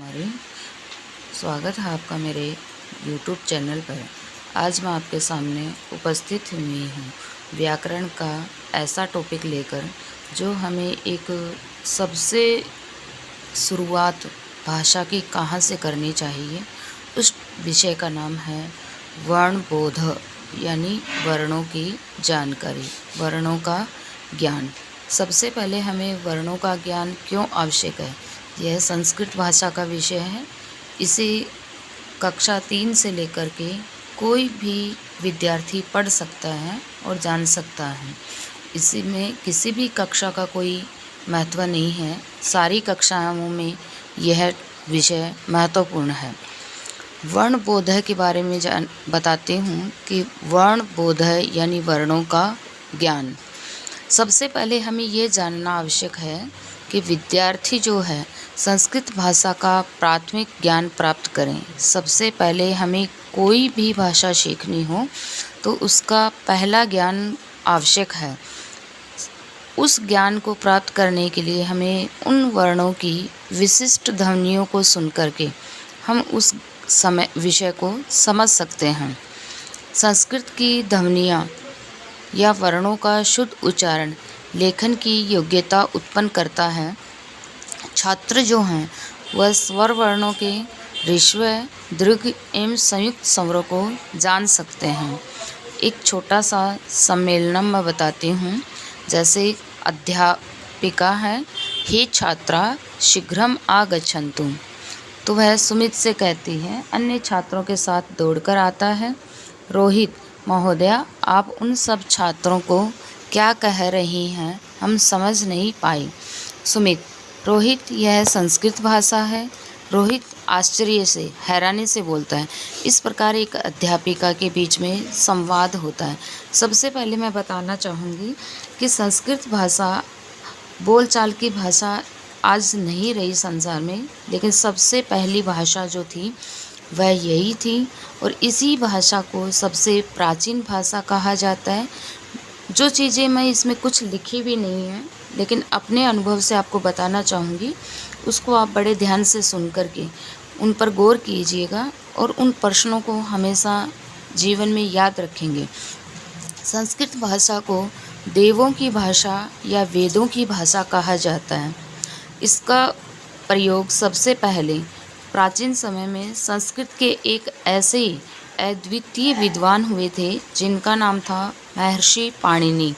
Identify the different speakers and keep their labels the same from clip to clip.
Speaker 1: कुमारी। स्वागत है आपका मेरे YouTube चैनल पर। आज मैं आपके सामने उपस्थित हुई हूँ व्याकरण का ऐसा टॉपिक लेकर जो हमें एक सबसे शुरुआत भाषा की कहाँ से करनी चाहिए। उस विषय का नाम है वर्णबोध, यानी वर्णों की जानकारी, वर्णों का ज्ञान। सबसे पहले हमें वर्णों का ज्ञान क्यों आवश्यक है, यह संस्कृत भाषा का विषय है। इसे कक्षा 3 से लेकर के कोई भी विद्यार्थी पढ़ सकता है और जान सकता है। इसी में किसी भी कक्षा का कोई महत्व नहीं है, सारी कक्षाओं में यह विषय महत्वपूर्ण है। वर्णबोध के बारे में बताती हूँ कि वर्णबोध यानी वर्णों का ज्ञान। सबसे पहले हमें ये जानना आवश्यक है कि विद्यार्थी जो है संस्कृत भाषा का प्राथमिक ज्ञान प्राप्त करें। सबसे पहले हमें कोई भी भाषा सीखनी हो तो उसका पहला ज्ञान आवश्यक है। उस ज्ञान को प्राप्त करने के लिए हमें उन वर्णों की विशिष्ट ध्वनियों को सुन करके हम उस विषय को समझ सकते हैं। संस्कृत की ध्वनियाँ या वर्णों का शुद्ध उच्चारण लेखन की योग्यता उत्पन्न करता है। छात्र जो हैं वह स्वर वर्णों के ऋस्व, दीर्घ एवं संयुक्त स्वरों को जान सकते हैं। एक छोटा सा सम्मेलनम मैं बताती हूँ। जैसे अध्यापिका है, हे छात्रा शीघ्रम आगच्छन्तु, तो वह सुमित से कहती है, अन्य छात्रों के साथ दौड़कर आता है, रोहित महोदया आप उन सब छात्रों को क्या कह रही हैं, हम समझ नहीं पाई। सुमित, रोहित यह संस्कृत भाषा है। रोहित आश्चर्य से, हैरानी से बोलता है। इस प्रकार एक अध्यापिका के बीच में संवाद होता है। सबसे पहले मैं बताना चाहूँगी कि संस्कृत भाषा बोलचाल की भाषा आज नहीं रही संसार में, लेकिन सबसे पहली भाषा जो थी वह यही थी और इसी भाषा को सबसे प्राचीन भाषा कहा जाता है। जो चीज़ें मैं इसमें कुछ लिखी भी नहीं है, लेकिन अपने अनुभव से आपको बताना चाहूँगी, उसको आप बड़े ध्यान से सुन कर के उन पर गौर कीजिएगा और उन प्रश्नों को हमेशा जीवन में याद रखेंगे। संस्कृत भाषा को देवों की भाषा या वेदों की भाषा कहा जाता है। इसका प्रयोग सबसे पहले प्राचीन समय में संस्कृत के एक ऐसे अद्वितीय विद्वान हुए थे जिनका नाम था महर्षि पाणिनि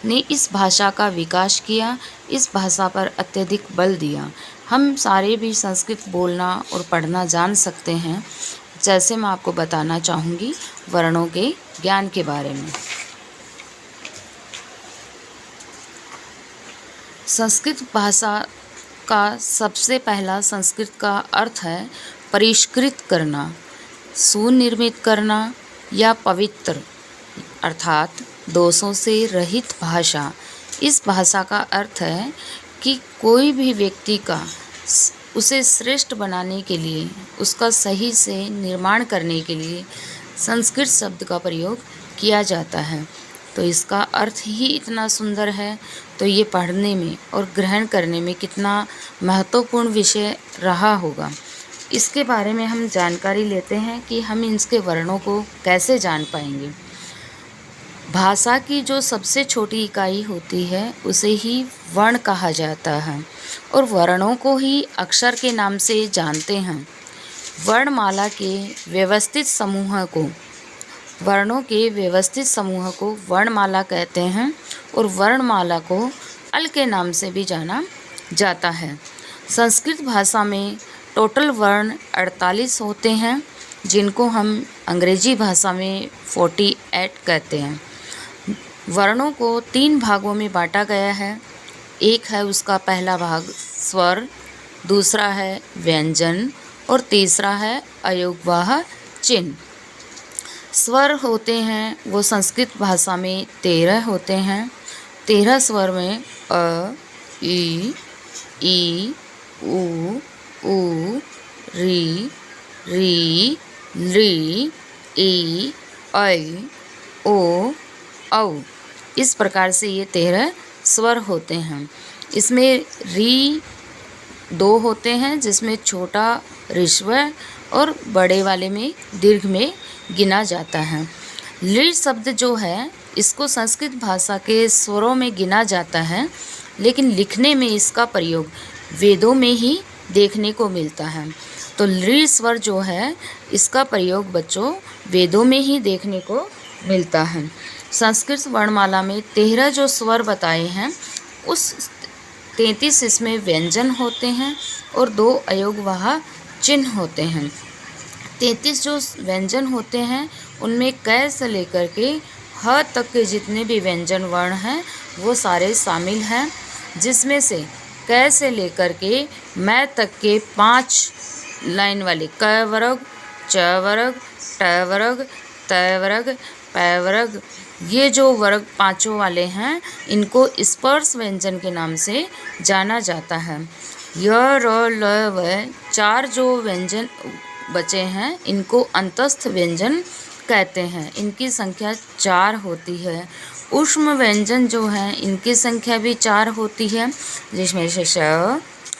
Speaker 1: ने इस भाषा का विकास किया, इस भाषा पर अत्यधिक बल दिया। हम सारे भी संस्कृत बोलना और पढ़ना जान सकते हैं। जैसे मैं आपको बताना चाहूँगी वर्णों के ज्ञान के बारे में। संस्कृत भाषा का सबसे पहला संस्कृत का अर्थ है परिष्कृत करना, सुनिर्मित करना या पवित्र, अर्थात दोषों से रहित भाषा। इस भाषा का अर्थ है कि कोई भी व्यक्ति का उसे श्रेष्ठ बनाने के लिए, उसका सही से निर्माण करने के लिए संस्कृत शब्द का प्रयोग किया जाता है। तो इसका अर्थ ही इतना सुंदर है, तो ये पढ़ने में और ग्रहण करने में कितना महत्वपूर्ण विषय रहा होगा। इसके बारे में हम जानकारी लेते हैं कि हम इसके वर्णों को कैसे जान पाएंगे। भाषा की जो सबसे छोटी इकाई होती है उसे ही वर्ण कहा जाता है और वर्णों को ही अक्षर के नाम से जानते हैं। वर्णमाला के व्यवस्थित समूह को, वर्णों के व्यवस्थित समूह को वर्णमाला कहते हैं और वर्णमाला को अल के नाम से भी जाना जाता है। संस्कृत भाषा में टोटल वर्ण 48 होते हैं, जिनको हम अंग्रेजी भाषा में 48 कहते हैं। वर्णों को 3 भागों में बांटा गया है। एक है उसका पहला भाग स्वर, दूसरा है व्यंजन और तीसरा है अयोगवाह चिन्ह। स्वर होते हैं वो संस्कृत भाषा में 13 होते हैं। 13 स्वर में अ, ई, उ, री, ली, ई, ऐ, ओ, औ। इस प्रकार से ये 13 स्वर होते हैं। इसमें री दो होते हैं, जिसमें छोटा ऋस्व और बड़े वाले में दीर्घ में गिना जाता है। लृ शब्द जो है इसको संस्कृत भाषा के स्वरों में गिना जाता है, लेकिन लिखने में इसका प्रयोग वेदों में ही देखने को मिलता है। तो लृ स्वर जो है इसका प्रयोग बच्चों वेदों में ही देखने को मिलता है। संस्कृत वर्णमाला में 13 जो स्वर बताए हैं, उस 33 इसमें व्यंजन होते हैं और 2 अयोगवाह चिन्ह होते हैं। 33 जो व्यंजन होते हैं उनमें क से लेकर के ह तक के जितने भी व्यंजन वर्ण हैं वो सारे शामिल हैं, जिसमें से क से लेकर के मैं तक के 5 लाइन वाले क वर्ग, च वर्ग, ट वर्ग, त वर्ग, प वर्ग, ये जो वर्ग पांचों वाले हैं इनको स्पर्श व्यंजन के नाम से जाना जाता है। य र ल व 4 जो व्यंजन बचे हैं इनको अंतस्थ व्यंजन कहते हैं। इनकी संख्या 4 होती है। ऊष्म व्यंजन जो हैं इनकी संख्या भी 4 होती है, जिसमें से श,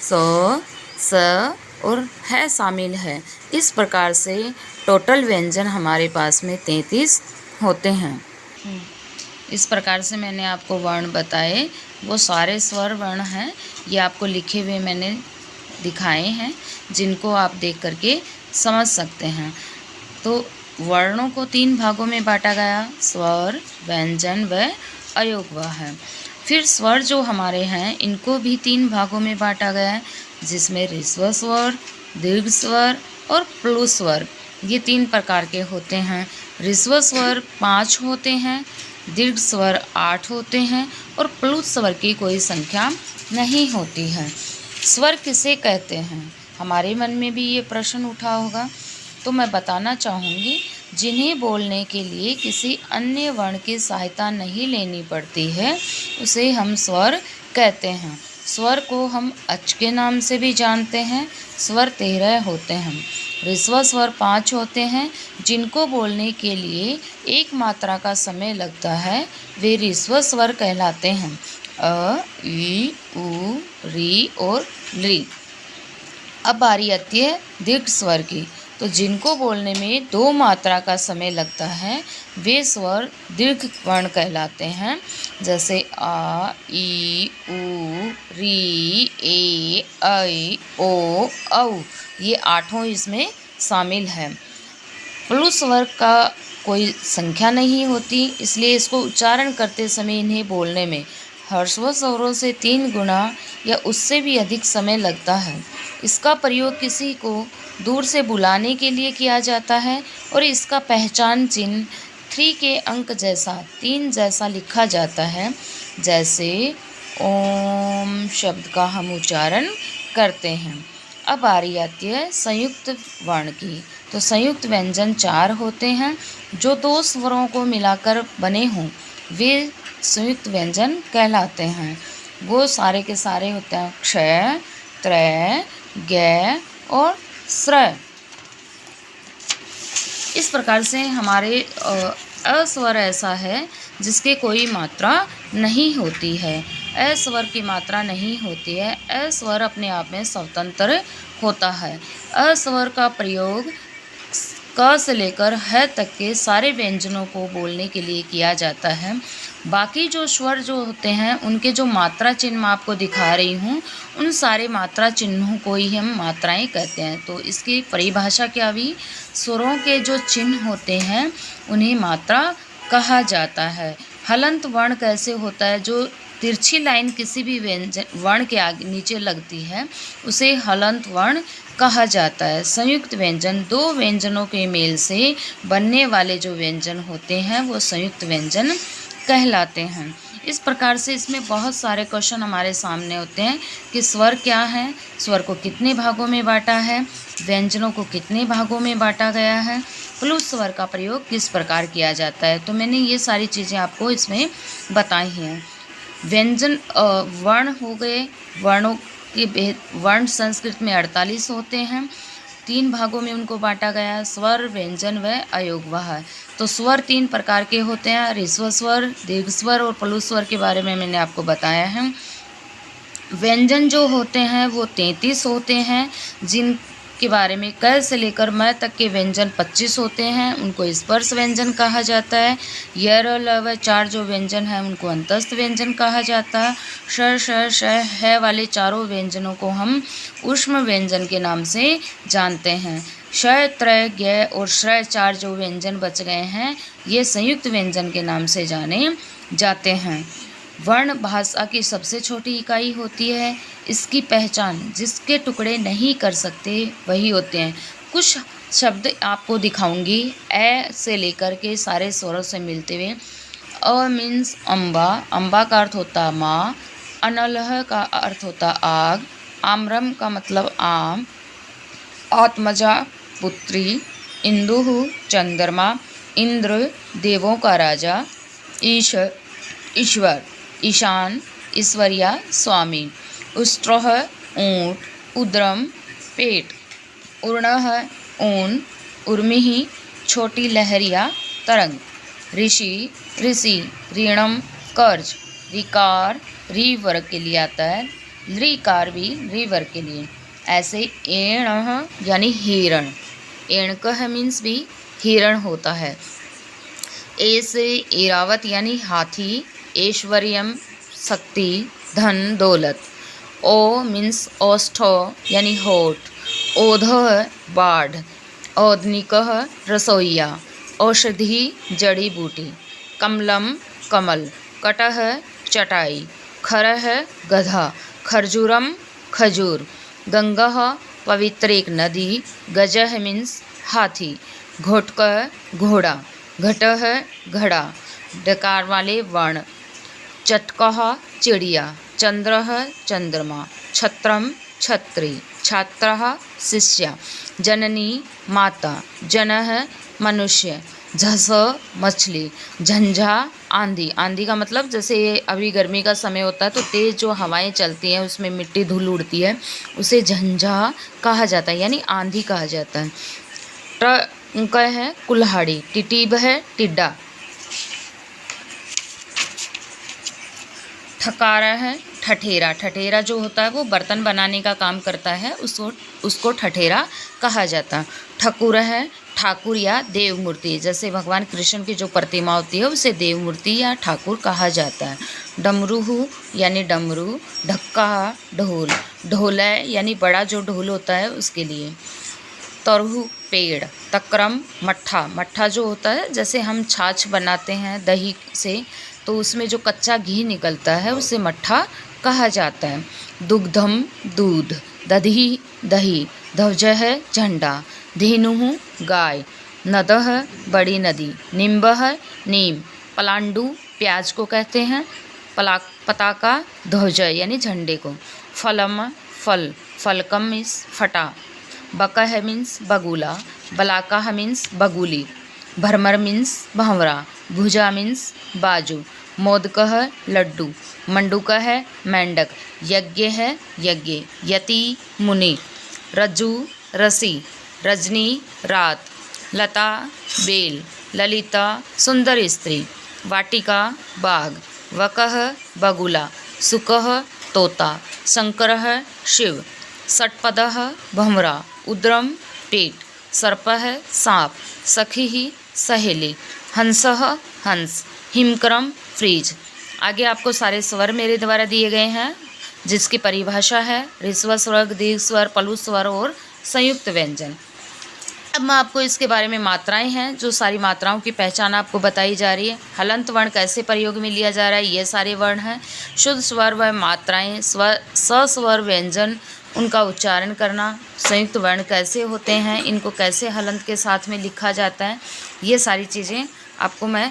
Speaker 1: स, स और है शामिल है। इस प्रकार से टोटल व्यंजन हमारे पास में 33 होते हैं। इस प्रकार से मैंने आपको वर्ण बताए, वो सारे स्वर वर्ण हैं। ये आपको लिखे हुए मैंने दिखाए हैं, जिनको आप देख करके समझ सकते हैं। तो वर्णों को 3 भागों में बांटा गया, स्वर, व्यंजन व अयोगवाह है। फिर स्वर जो हमारे हैं इनको भी 3 भागों में बांटा गया है, जिसमें ह्रस्व स्वर, दीर्घ स्वर और प्लु स्वर, ये 3 प्रकार के होते हैं। ह्रस्व स्वर 5 होते हैं, दीर्घ स्वर 8 होते हैं और प्लु स्वर की कोई संख्या नहीं होती है। स्वर किसे कहते हैं, हमारे मन में भी ये प्रश्न उठा होगा, तो मैं बताना चाहूँगी, जिन्हें बोलने के लिए किसी अन्य वर्ण की सहायता नहीं लेनी पड़ती है उसे हम स्वर कहते हैं। स्वर को हम अच के नाम से भी जानते हैं। स्वर 13 होते हैं। ह्रस्व स्वर 5 होते हैं, जिनको बोलने के लिए एक मात्रा का समय लगता है, वे ह्रस्व स्वर कहलाते हैं। अ, ई, उ, री और लृ। अब बारी आती है दीर्घ स्वर की, तो जिनको बोलने में 2 मात्रा का समय लगता है वे स्वर दीर्घ वर्ण कहलाते हैं। जैसे आ, ई, उ, री, ए, ऐ, ओ, औ, ये 8 इसमें शामिल है। प्लु स्वर का कोई संख्या नहीं होती, इसलिए इसको उच्चारण करते समय इन्हें बोलने में ह्रस्व स्वरों से 3 गुना या उससे भी अधिक समय लगता है। इसका प्रयोग किसी को दूर से बुलाने के लिए किया जाता है और इसका पहचान चिन्ह 3 के अंक जैसा 3 जैसा लिखा जाता है। जैसे ओम शब्द का हम उच्चारण करते हैं। अब बारी आती है संयुक्त वर्ण की, तो संयुक्त व्यंजन 4 होते हैं, जो 2 स्वरों को मिलाकर बने हों वे संयुक्त व्यंजन कहलाते हैं। वो सारे के सारे होते हैं क्षय, त्रय, ज्ञ और श्रय। इस प्रकार से हमारे अस्वर ऐसा है जिसके कोई मात्रा नहीं होती है। अस्वर की मात्रा नहीं होती है। अस्वर अपने आप में स्वतंत्र होता है। अस्वर का प्रयोग क से लेकर ह तक के सारे व्यंजनों को बोलने के लिए किया जाता है। बाकी जो स्वर जो होते हैं उनके जो मात्रा चिन्ह मैं आपको दिखा रही हूँ, उन सारे मात्रा चिन्हों को ही हम मात्राएं कहते हैं। तो इसकी परिभाषा क्या हुई, स्वरों के जो चिन्ह होते हैं उन्हें मात्रा कहा जाता है। हलंत वर्ण कैसे होता है, जो तिरछी लाइन किसी भी व्यंजन वर्ण के आगे नीचे लगती है उसे हलंत वर्ण कहा जाता है। संयुक्त व्यंजन 2 व्यंजनों के मेल से बनने वाले जो व्यंजन होते हैं वो संयुक्त व्यंजन कहलाते हैं। इस प्रकार से इसमें बहुत सारे क्वेश्चन हमारे सामने होते हैं कि स्वर क्या है, स्वर को कितने भागों में बांटा है, व्यंजनों को कितने भागों में बांटा गया है, प्लु स्वर का प्रयोग किस प्रकार किया जाता है। तो मैंने ये सारी चीज़ें आपको इसमें बताई हैं। व्यंजन वर्ण हो गए, वर्णों के वर्ण संस्कृत में 48 होते हैं, 3 भागों में उनको बांटा गया, स्वर, व्यंजन व अयोगवाह। तो स्वर 3 प्रकार के होते हैं, ह्रस्व स्वर, दीर्घ स्वर और प्लु स्वर के बारे में मैंने आपको बताया है। व्यंजन जो होते हैं वो 33 होते हैं, जिनके बारे में क से लेकर म तक के व्यंजन 25 होते हैं, उनको स्पर्श व्यंजन कहा जाता है। य र ल व 4 जो व्यंजन हैं उनको अंतस्थ व्यंजन कहा जाता है। श श है वाले चारों व्यंजनों को हम ऊष्म व्यंजन के नाम से जानते हैं। श त्रय ज्ञ और श्रय 4 जो व्यंजन बच गए हैं ये संयुक्त व्यंजन के नाम से जाने जाते हैं। वर्ण भाषा की सबसे छोटी इकाई होती है। इसकी पहचान जिसके टुकड़े नहीं कर सकते वही होते हैं। कुछ शब्द आपको दिखाऊंगी ए से लेकर के सारे स्वरों से मिलते हुए। अ मीन्स अम्बा, अम्बा का अर्थ होता है माँ। अनलह का अर्थ होता आग। आम्रम का मतलब आम। आत्मजा पुत्री। इंदुः चंद्रमा। इंद्र देवों का राजा। ईश ईश्वर। ईशान ईश्वरिया स्वामी। उष्ट्रः ऊँट। उद्रम पेट। उर्णः ऊन। उर्मिः छोटी लहरिया तरंग। ऋषि ऋषि ऋणम कर्ज। ऋकार री वर्ग के लिए आता है। ऋकार भी री वर्ग के लिए। ऐसे एणः यानी हिरण। एणकः मीन्स भी हिरण होता है। ए से एरावत यानी हाथी। ऐश्वर्यम शक्ति धन दौलत। ओ मीन्स ओष्ठ यानी होठ। ओधः बाढ़। औधनिकः रसोइया। औषधि जड़ी बूटी। कमलम कमल। कटः चटाई। खरः गधा। खरजूरम खजूर। गंगः पवित्र एक नदी। गजः मीन्स हाथी। घोटकः घोड़ा। घटः घड़ा। डकार वाले वर्ण। चटकः चिड़िया। चंद्रः चंद्रमा। छत्रम छत्री। छात्रः शिष्य। जननी माता। जनः मनुष्य। झस मछली। झंझा आंधी। आंधी का मतलब जैसे अभी गर्मी का समय होता है तो तेज़ जो हवाएं चलती हैं उसमें मिट्टी धूल उड़ती है उसे झंझा कहा जाता है यानी आंधी कहा जाता है। ट है कुल्हाड़ी। टिटीब है टिड्डा। ठकारा है ठठेरा। ठठेरा जो होता है वो बर्तन बनाने का काम करता है, उसको ठठेरा कहा जाता है। ठकुर है ठाकुर या देव मूर्ति। जैसे भगवान कृष्ण की जो प्रतिमा होती है उसे देव मूर्ति या ठाकुर कहा जाता है। डमरू यानी डमरू। ढक्का ढोल। ढोल है यानी बड़ा जो ढोल होता है उसके लिए। तरहु पेड़। तक्रम मट्ठा। मट्ठा जो होता है जैसे हम छाछ बनाते हैं दही से तो उसमें जो कच्चा घी निकलता है उसे मट्ठा कहा जाता है। दुग्धम दूध। दधी दही। ध्वजः झंडा। धेनुः गाय। नदः बड़ी नदी। निम्बः नीम। पलांडु प्याज को कहते हैं। पताका ध्वज यानी झंडे को। फलम फल। फलकम मीन्स फटा। बकह मीन्स बगुला। बलाका मीन्स बगुली। भरमर मीन्स भंवरा। भुजा मीन्स बाजू। मोदकः लड्डू। मंडूक है मेंढक। यज्ञ है यज्ञ। यति मुनि। रज्जु रसी। रजनी रात। लता बेल। ललिता सुंदर स्त्री। वाटिका बाग। वकः बगुला। सुकः तोता। शंकरः शिव। षट्पदः भंवरा। उद्रम पेट। सर्पः सांप। सखी सहेली। हंसः हंस। हिमक्रम फ्रीज। आगे आपको सारे स्वर मेरे द्वारा दिए गए हैं जिसकी परिभाषा है ऋस्व स्वर, दीर्घ स्वर, पलु स्वर और संयुक्त व्यंजन। अब मैं आपको इसके बारे में मात्राएं हैं जो सारी मात्राओं की पहचान आपको बताई जा रही है। हलंत वर्ण कैसे प्रयोग में लिया जा रहा है ये सारे वर्ण हैं। शुद्ध स्वर व मात्राएं, सस्वर व्यंजन उनका उच्चारण करना, संयुक्त वर्ण कैसे होते हैं, इनको कैसे हलंत के साथ में लिखा जाता है, ये सारी चीज़ें आपको मैं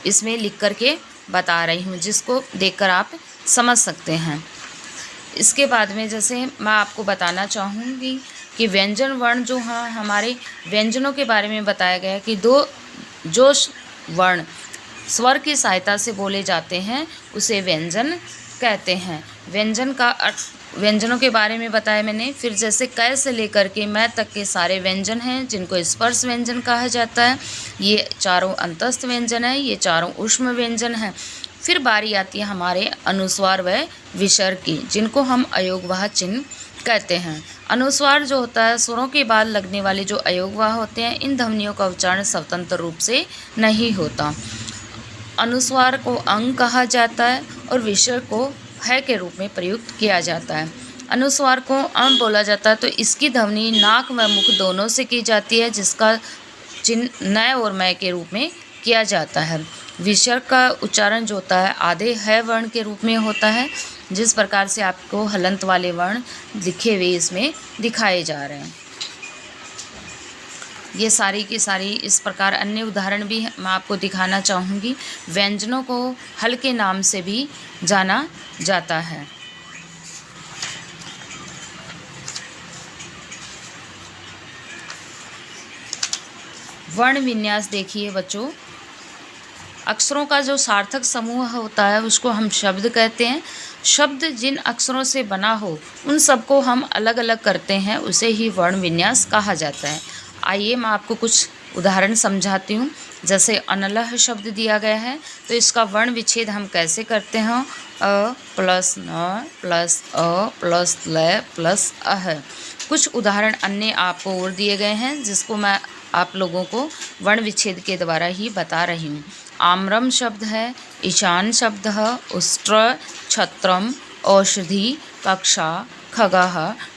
Speaker 1: इसमें लिख करके बता रही हूँ जिसको देखकर आप समझ सकते हैं। इसके बाद में जैसे मैं आपको बताना चाहूँगी कि व्यंजन वर्ण जो हैं हमारे व्यंजनों के बारे में बताया गया है कि जो वर्ण स्वर की सहायता से बोले जाते हैं उसे व्यंजन कहते हैं। व्यंजन का अर्थ व्यंजनों के बारे में बताया मैंने। फिर जैसे क से लेकर के मैं तक के सारे व्यंजन हैं जिनको स्पर्श व्यंजन कहा जाता है। ये चारों अंतस्थ व्यंजन है, ये चारों ऊष्म व्यंजन हैं। फिर बारी आती है हमारे अनुस्वार व विसर्ग की, जिनको हम अयोगवाह चिन्ह कहते हैं। अनुस्वार जो होता है, स्वरों के बाद लगने वाले जो अयोगवाह होते हैं, इन ध्वनियों का उच्चारण स्वतंत्र रूप से नहीं होता। अनुस्वार को अंग कहा जाता है और विसर्ग को है के रूप में प्रयुक्त किया जाता है। अनुस्वार को अंग बोला जाता है तो इसकी ध्वनि नाक व मुख दोनों से की जाती है, जिसका चिन्ह नय और मय के रूप में किया जाता है। विसर्ग का उच्चारण जो होता है आधे है वर्ण के रूप में होता है, जिस प्रकार से आपको हलंत वाले वर्ण लिखे हुए इसमें दिखाए जा रहे हैं। ये सारी की सारी इस प्रकार अन्य उदाहरण भी मैं आपको दिखाना चाहूँगी। व्यंजनों को हल के नाम से भी जाना जाता है। वर्ण विन्यास देखिए बच्चों, अक्षरों का जो सार्थक समूह होता है उसको हम शब्द कहते हैं। शब्द जिन अक्षरों से बना हो उन सबको हम अलग अलग करते हैं, उसे ही वर्ण विन्यास कहा जाता है। आइए मैं आपको कुछ उदाहरण समझाती हूँ। जैसे अनलह शब्द दिया गया है तो इसका वर्ण विच्छेद हम कैसे करते हैं। अ प्लस न प्लस अ प्लस ल प्लस अह। कुछ उदाहरण अन्य आपको और दिए गए हैं जिसको मैं आप लोगों को वर्ण विच्छेद के द्वारा ही बता रही हूँ। आम्रम शब्द है, ईशान शब्द है, उष्ट्र, छत्रम, औषधि, कक्षा, खगः,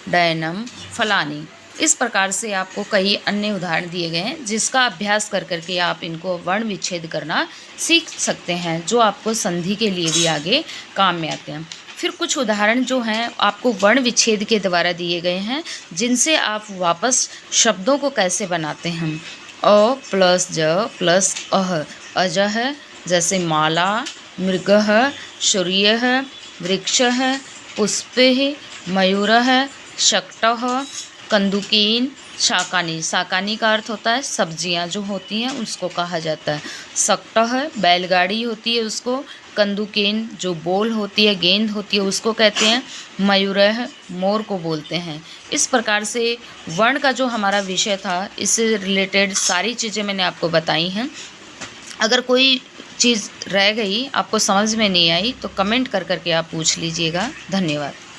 Speaker 1: डयनम, फलानी। इस प्रकार से आपको कई अन्य उदाहरण दिए गए हैं जिसका अभ्यास कर करके आप इनको वर्ण विच्छेद करना सीख सकते हैं, जो आपको संधि के लिए भी आगे काम में आते हैं। फिर कुछ उदाहरण जो हैं आपको वर्ण विच्छेद के द्वारा दिए गए हैं, जिनसे आप वापस शब्दों को कैसे बनाते हैं। अ प्लस ज प्लस अह, अजः, जैसे माला, मृगः, सूर्यः, वृक्षः, पुष्पः, मयूरः, शक्टः, कंदुकीन, शाकानी। शाकानी का अर्थ होता है सब्जियां जो होती हैं उसको कहा जाता है। सक्टः बैलगाड़ी होती है उसको। कंदुकेन जो बोल होती है, गेंद होती है, उसको कहते हैं। मयूरः मोर को बोलते हैं। इस प्रकार से वर्ण का जो हमारा विषय था, इससे रिलेटेड सारी चीज़ें मैंने आपको बताई हैं। अगर कोई चीज़ रह गई, आपको समझ में नहीं आई, तो कमेंट कर करके आप पूछ लीजिएगा। धन्यवाद।